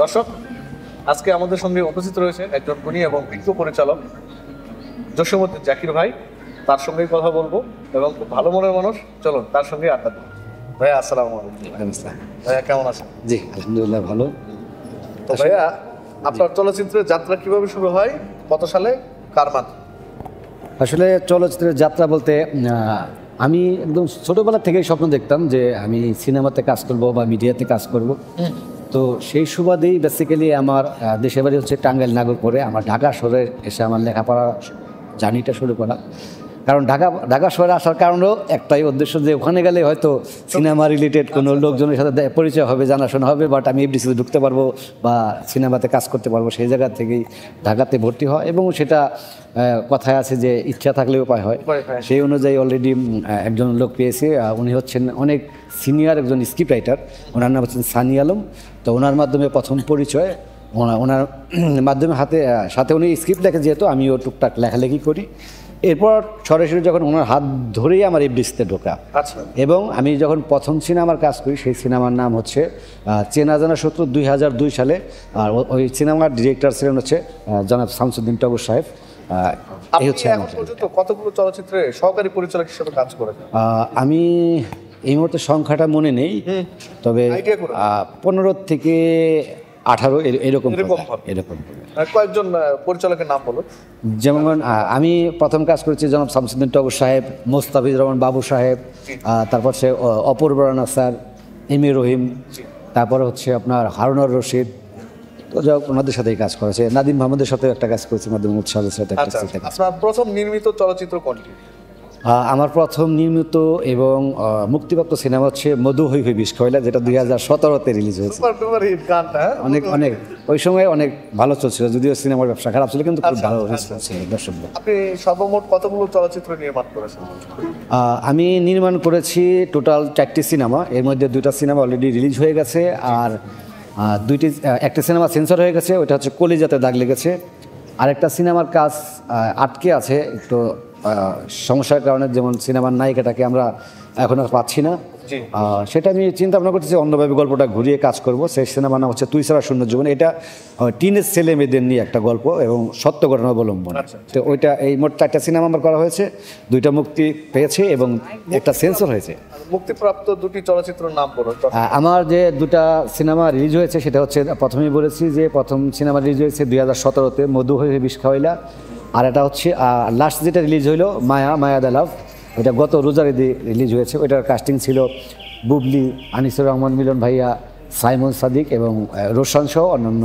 দর্শক, আজকে আমাদের সঙ্গে উপস্থিত রয়েছে একজন গুণী এবং বিজ্ঞ পরিচালক জসীমউদ্দিন জাকির ভাই। তার সঙ্গেই কথা বলবো এবং খুব ভালো মনের মানুষ। চলুন তার সঙ্গে আড্ডা দিই। ভাইয়া আসসালামু আলাইকুম। ভাইয়া কেমন আছেন? জি আলহামদুলিল্লাহ ভালো। তো ভাইয়া, আপনার চলচ্চিত্রের যাত্রা কিভাবে শুরু হয়, কত সালে, কার মাধ্যমে? আসলে চলচ্চিত্রের যাত্রা বলতে আমি একদম ছোটোবেলা থেকেই স্বপ্ন দেখতাম যে আমি সিনেমাতে কাজ করব বা মিডিয়াতে কাজ করব। তো সেই সুবাদেই বেসিক্যালি আমার দেশের বাড়ি হচ্ছে টাঙ্গাইল নাগরপুরে। আমার ঢাকা শহরে এসে আমার লেখাপড়া জার্নিটা শুরু করা। কারণ ঢাকা শহরে আসার কারণেও একটাই উদ্দেশ্য যে ওখানে গেলে হয়তো সিনেমা রিলেটেড কোনো লোকজনের সাথে পরিচয় হবে, জানাশোনা হবে, বাট আমি এফডিসিতে ঢুকতে পারবো বা সিনেমাতে কাজ করতে পারবো। সেই জায়গা থেকেই ঢাকাতে ভর্তি হয় এবং সেটা কথায় আছে যে ইচ্ছা থাকলে উপায় হয়। সেই অনুযায়ী অলরেডি একজন লোক পেয়েছি। উনি হচ্ছেন অনেক সিনিয়র একজন স্ক্রিপ্ট রাইটার। ওনার নাম হচ্ছেন সানি আলম। তো ওনার মাধ্যমে প্রথম পরিচয়। ওনার মাধ্যমে সাথে উনি স্ক্রিপ্ট লেখে, যেহেতু আমিও টুকটাক লেখালেখি করি। এরপর সরাসরি যখন ওনার হাত ধরেই আমার এফডিসিতে ঢোকা। আচ্ছা। এবং আমি যখন প্রথম সিনেমার কাজ করি, সেই সিনেমার নাম হচ্ছে চেনা জানা শত্রু, 2002 সালে। আর ওই সিনেমার ডিরেক্টর ছিলেন হচ্ছে জনাব শামসুদ্দিন টগর সাহেব। এই হচ্ছে এখন পর্যন্ত কতগুলো চলচ্চিত্রে সহকারী পরিচালক হিসেবে কাজ করেছেন? আমি এই মুহূর্তে সংখ্যাটা মনে নেই, তবে 15 থেকে 18 এরকম। কয়েকজন পরিচালকের নাম বলুন। যেমন আমি প্রথম কাজ করেছি জনাব শামসুদ্দিন টগর সাহেব, মোস্তাফিজুর রহমান বাবু সাহেব, তারপর সে অপূর্ব রানা স্যার, এম এ রহিম, তারপর হচ্ছে আপনার হারুনুর রশিদ। তো যাই হোক, ওনাদের সাথেই কাজ করেছে। নাদিম মাহমুদের সাথে একটা কাজ করেছি, নাদিম মাহমুদ সাহেবের সাথে। আপনার প্রথম নির্মিত চলচ্চিত্র কোনটি? আমার প্রথম নির্মিত এবং মুক্তিপ্রাপ্ত সিনেমা হচ্ছে মধু হই হই বিষ খয়লা, যেটা 2017-তে রিলিজ হয়েছে। অনেক ওই সময় অনেক ভালো চলছিল, যদিও সিনেমার ব্যবসা খারাপ ছিল, কিন্তু খুব ভালো রেসপন্স ছিল দর্শক। আপনি সর্বমোট কতগুলো চলচ্চিত্র নির্মাণ করেছেন? আমি নির্মাণ করেছি টোটাল 4টি সিনেমা। এর মধ্যে 2টা সিনেমা অলরেডি রিলিজ হয়ে গেছে, আর একটা সিনেমা সেন্সর হয়ে গেছে, ওটা হচ্ছে কলিজাতে দাগ লেগেছে। আরেকটা সিনেমার কাজ আটকে আছে একটু সমস্যার কারণে, যেমন সিনেমার নায়িকাটাকে আমরা এখন আর পাচ্ছি না। সেটা আমি চিন্তা ভাবনা করতেছি অন্যভাবে গল্পটা ঘুরিয়ে কাজ করব। সেই সিনেমার নাম হচ্ছে তুই ছাড়া শূন্য জীবন। এটা টিনেজ ছেলে মেয়েদের নিয়ে একটা গল্প এবং সত্য ঘটনা অবলম্বন। তো ওইটা এই মোট 4টা সিনেমা আমার করা হয়েছে, 2টা মুক্তি পেয়েছে এবং একটা সেন্সর হয়েছে। মুক্তিপ্রাপ্ত 2টি চলচ্চিত্রের নাম বলুন। আমার যে 2টা সিনেমা রিলিজ হয়েছে সেটা হচ্ছে, প্রথমেই বলেছি যে প্রথম সিনেমা রিলিজ হয়েছে 2017-তে মধু হয়ে বিষ খাওয়াইলা। আর এটা হচ্ছে লাস্ট যেটা রিলিজ হইলো মায়া দ্য লাভ, ওইটা গত রোজার ঈদে রিলিজ হয়েছে। ওইটার কাস্টিং ছিল বুবলি, আনিসুর রহমান মিলন ভাইয়া, সাইমন সাদিক এবং রোশন সহ অন্যান্য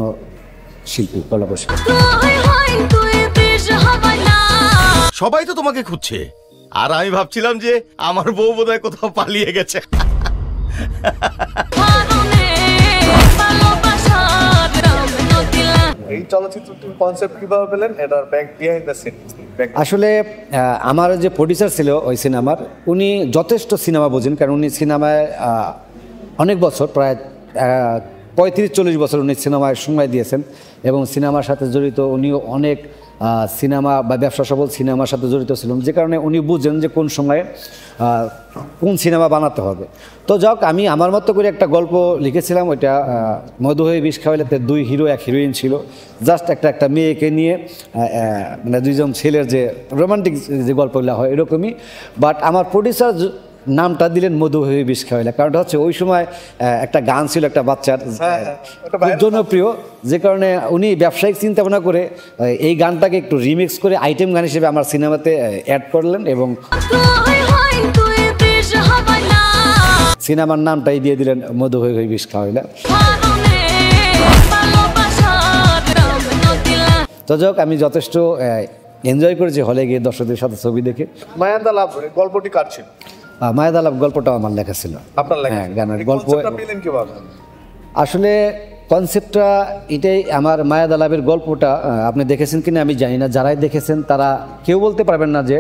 শিল্পী কলাকুশলী। সবাই তো তোমাকে খুঁজছে, আর আমি ভাবছিলাম যে আমার বউ বোধহয় কোথাও পালিয়ে গেছে। এই চলচ্চিত্রটির কনসেপ্ট কিভাবে পেলেন? এটার ব্যাক বিহাইন্ড দ্য সিন। আসলে আমার যে প্রডিউসার ছিল ওই সিনেমার, উনি যথেষ্ট সিনেমা বোঝেন, কারণ উনি সিনেমায় অনেক বছর, প্রায় 35-40 বছর উনি সিনেমায় সময় দিয়েছেন এবং সিনেমার সাথে জড়িত। উনিও অনেক সিনেমা বা ব্যবসা সফল সিনেমার সাথে জড়িত ছিলেন, যে কারণে উনি বুঝেন যে কোন সময়ে কোন সিনেমা বানাতে হবে। তো যাক, আমি আমার মতো করে একটা গল্প লিখেছিলাম। ওইটা মধু হয়ে বিষ খাওয়াইলাতে 2 হিরো 1 হিরোইন ছিল। জাস্ট একটা মেয়েকে নিয়ে, মানে 2জন ছেলের যে রোমান্টিক যে গল্পগুলো হয় এরকমই। বাট আমার প্রডিউসার নামটা দিলেন মধু হয়ে বিষ খাওয়াইলা, কারণটা হচ্ছে ওই সময় একটা গান ছিল একটা বাচ্চার, খুব জনপ্রিয়, যে কারণে উনি ব্যবসায়িক চিন্তা ভাবনা করে এই গানটাকে একটু রিমিক্স করে আইটেম গান হিসেবে আমার সিনেমাতে অ্যাড করলেন এবং সিনেমার নামটাই দিয়ে দিলেন মধু হয়ে বিষ খাওয়াইলা। তো যাক, আমি যথেষ্ট এনজয় করেছি হলে গিয়ে দর্শকদের সাথে ছবি দেখে। মায়া দ্য লাভ গল্পটি কার ছিল? মায়া দ্য লাভ গল্পটাও আমার লেখা ছিল। আপনার লেখা? হ্যাঁ, গানের গল্প। পেলেন কিভাবে? আসলে কনসেপ্টটা এটাই। আমার মায়া দ্য লাভের গল্পটা আপনি দেখেছেন কিনা আমি জানি না, যারাই দেখেছেন তারা কেউ বলতে পারবেন না যে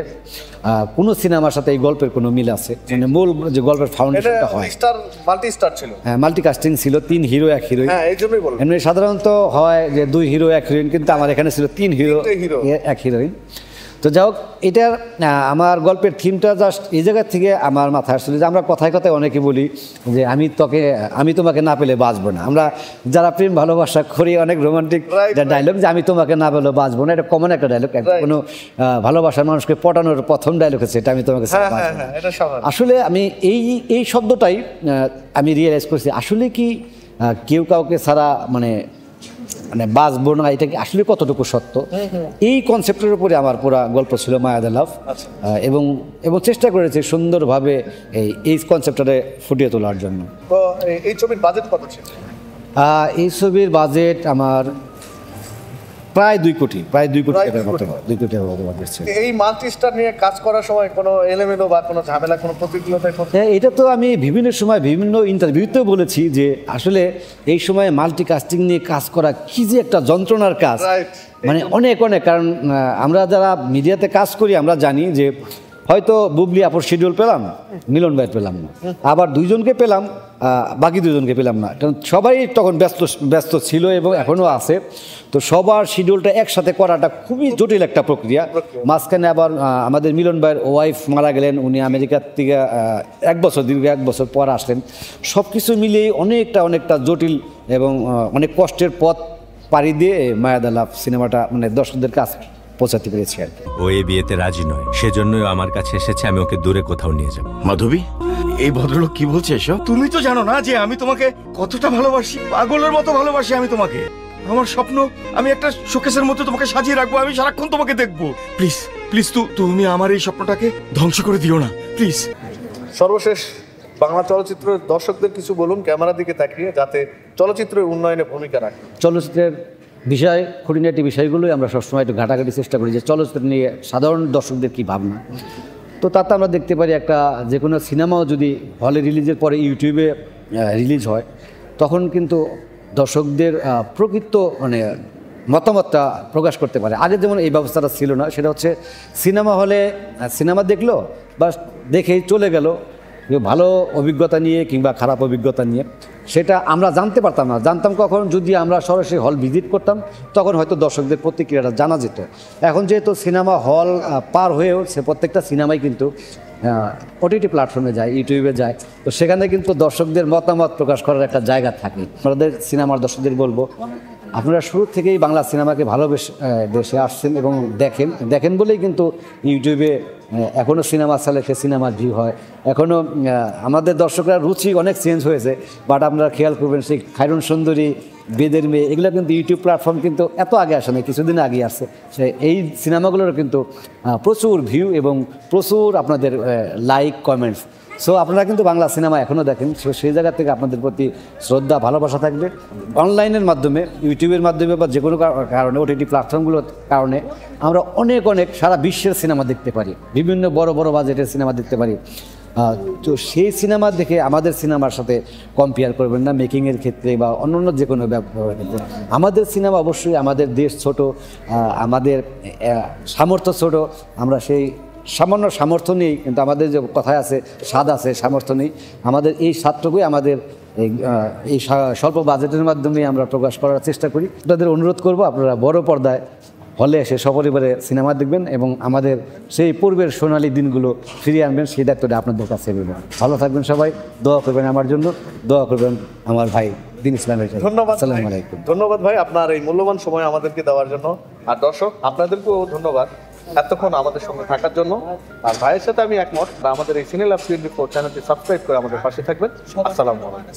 কোনো সিনেমার সাথে এই গল্পের কোনো মিল আছে। মানে মূল যে গল্পের ফাউন্ডেশনটা হয়, মাল্টি স্টার ছিল। হ্যাঁ, মাল্টি কাস্টিং ছিল, 3 হিরো 1 হিরোইন। হ্যাঁ, এই জন্যই বললাম। এমনি সাধারণত হয় যে 2 হিরো 1 হিরোইন, কিন্তু আমার এখানে ছিল 3 হিরো 1 হিরোইন। তো তো যাই হোক, এটার আমার গল্পের থিমটা জাস্ট এই জায়গা থেকে আমার মাথায় আসছিল যে আমরা কথায় কথায় অনেকে বলি যে আমি তোমাকে না পেলে বাঁচবো না। আমরা যারা প্রেম ভালোবাসা করি অনেক রোমান্টিক ডায়লগ যে আমি তোমাকে না পেলে বাঁচবো না, এটা কমন একটা ডায়লগ। কোনো ভালোবাসার মানুষকে পটানোর প্রথম ডায়লগ হচ্ছে এটা, আমি তোমাকে ছাড়া বাঁচবো না। আসলে আমি এই শব্দটাই আমি রিয়েলাইজ করছি আসলে কি কেউ কাউকে ছাড়া মানে বাঁচবো না, এটা কি আসলে কতটুকু সত্য। এই কনসেপ্টের উপরে আমার পুরো গল্প ছিল মায়া দ্য লাভ, এবং চেষ্টা করেছি সুন্দরভাবে এই কনসেপ্টটাকে ফুটিয়ে তোলার জন্য। তো এই ছবির বাজেট কত ছিল? এই ছবির বাজেট আমার প্রায় 2 কোটি টাকার মতো, 2 কোটি টাকার মতো বাজেট ছিল। এই মাল্টিস্টার নিয়ে কাজ করার সময় কোনো এলোমেলো বা কোনো ঝামেলা, কোনো প্রতিকূলতা? হ্যাঁ, এটা তো আমি বিভিন্ন সময় বিভিন্ন ইন্টারভিউতেও বলেছি যে আসলে এই সময় মাল্টিকাস্টিং নিয়ে কাজ করা কি যে একটা যন্ত্রণার কাজ, মানে অনেক কারণ আমরা যারা মিডিয়াতে কাজ করি আমরা জানি যে হয়তো বুবলি আপুর শিডিউল পেলাম, মিলন ভাই পেলাম না, আবার 2 জনকে পেলাম, বাকি 2 জনকে পেলাম না, কারণ সবাই তখন ব্যস্ত ছিল এবং এখনও আছে। তো সবার শিডিউলটা একসাথে করাটা খুবই জটিল একটা প্রক্রিয়া। মাঝখানে আবার আমাদের মিলন ভাইয়ের ওয়াইফ মারা গেলেন, উনি আমেরিকার থেকে দীর্ঘ 1 বছর পর আসলেন। সব কিছু মিলিয়ে অনেকটা জটিল এবং অনেক কষ্টের পথ পাড়ি দিয়ে মায়া দ্য লাভ সিনেমাটা মানে দর্শকদের কাছে পৌঁছাতে পেরেছি আর কি। ও এই বিয়েতে রাজি নয়, সেজন্যই আমার কাছে এসেছে, আমি ওকে দূরে কোথাও নিয়ে যাব। মাধবী, এই ভদ্রলোক কি বলছে এসব? তুমি তো জানো না যে আমি তোমাকে কতটা ভালোবাসি, পাগলের মতো ভালোবাসি আমি তোমাকে। আমার স্বপ্ন আমি একটা শোকেসের মতো তোমাকে সাজিয়ে রাখবো, আমি সারাক্ষণ তোমাকে দেখবো। প্লিজ প্লিজ তুমি আমার এই স্বপ্নটাকে ধ্বংস করে দিও না, প্লিজ। সর্বশেষ বাংলা চলচ্চিত্রের দর্শকদের কিছু বলুন ক্যামেরার দিকে তাকিয়ে, যাতে চলচ্চিত্রের উন্নয়নে ভূমিকা রাখে। চলচ্চিত্রের বিষয় খুঁটিনাটি বিষয়গুলোই আমরা সবসময় একটু ঘাটাঘাটি চেষ্টা করি যে চলচ্চিত্র নিয়ে সাধারণ দর্শকদের কী ভাবনা। তো তাতে আমরা দেখতে পারি একটা যে কোনো সিনেমাও যদি হলে রিলিজের পরে ইউটিউবে রিলিজ হয়, তখন কিন্তু দর্শকদের প্রকৃত মানে মতামতটা প্রকাশ করতে পারে। আগে যেমন এই ব্যবস্থাটা ছিল না, সেটা হচ্ছে সিনেমা হলে সিনেমা দেখলো বা দেখেই চলে গেল, ভালো অভিজ্ঞতা নিয়ে কিংবা খারাপ অভিজ্ঞতা নিয়ে, সেটা আমরা জানতে পারতাম না। জানতাম কখন, যদি আমরা সরাসরি হল ভিজিট করতাম, তখন হয়তো দর্শকদের প্রতিক্রিয়াটা জানা যেত। এখন যেহেতু সিনেমা হল পার হয়েও সে প্রত্যেকটা সিনেমাই কিন্তু ওটিটি প্ল্যাটফর্মে যায়, ইউটিউবে যায়, তো সেখানে কিন্তু দর্শকদের মতামত প্রকাশ করার একটা জায়গা থাকে। আমাদের সিনেমার দর্শকদের বলবো, আপনারা শুরু থেকেই বাংলা সিনেমাকে ভালোবেসে আসছেন এবং দেখেন বলেই কিন্তু ইউটিউবে এখনও সিনেমা চালে সে সিনেমার ভিউ হয়। এখনও আমাদের দর্শকরা রুচি অনেক চেঞ্জ হয়েছে, বাট আপনারা খেয়াল করবেন সেই খায়রুন সুন্দরী, বেদের মেয়ে, এগুলো কিন্তু ইউটিউব প্ল্যাটফর্ম কিন্তু এত আগে আসে না, কিছুদিন আগে আসছে। সে এই সিনেমাগুলোর কিন্তু প্রচুর ভিউ এবং প্রচুর আপনাদের লাইক কমেন্টস। সো আপনারা কিন্তু বাংলা সিনেমা এখনও দেখেন, সো সেই জায়গা থেকে আপনাদের প্রতি শ্রদ্ধা ভালোবাসা থাকবে। অনলাইনের মাধ্যমে, ইউটিউবের মাধ্যমে বা যে কোনো কারণে ওটিটি প্ল্যাটফর্মগুলোর কারণে আমরা অনেক সারা বিশ্বের সিনেমা দেখতে পারি, বিভিন্ন বড় বাজেটের সিনেমা দেখতে পারি। তো সেই সিনেমা দেখে আমাদের সিনেমার সাথে কম্পেয়ার করবেন না, মেকিংয়ের ক্ষেত্রে বা অন্য যে কোনো ব্যাপারের ক্ষেত্রে। আমাদের সিনেমা অবশ্যই, আমাদের দেশ ছোট, আমাদের সামর্থ্য ছোট, আমরা সেই সামান্য সামর্থ্য নেই, কিন্তু আমাদের যে কথায় আছে স্বাদ আছে, সামর্থ্য নেই। আমাদের এই স্বাদটুকুই আমাদের এই স্বল্প বাজেটের মাধ্যমে আমরা প্রকাশ করার চেষ্টা করি। আপনাদের অনুরোধ করব, আপনারা বড় পর্দায় হলে এসে সপরিবারে সিনেমা দেখবেন এবং আমাদের সেই পূর্বের সোনালী দিনগুলো ফিরিয়ে আনবেন, সেই দায়িত্বটা আপনাদের কাছে নেবেন। ভালো থাকবেন সবাই, দোয়া করবেন আমার জন্য, দোয়া করবেন আমার ভাই দিন ইসলামের জন্য। ধন্যবাদ, আসসালামু আলাইকুম। ধন্যবাদ ভাই আপনার এই মূল্যবান সময় আমাদেরকে দেওয়ার জন্য। আর দর্শক আপনাদেরকেও ধন্যবাদ এতক্ষণ আমাদের সঙ্গে থাকার জন্য। আর ভাইয়ের সাথে আমি একমত, আমাদের এই সিনে লাভ চ্যানেলটি সাবস্ক্রাইব করে আমাদের পাশে থাকবেন। আসসালামু আলাইকুম।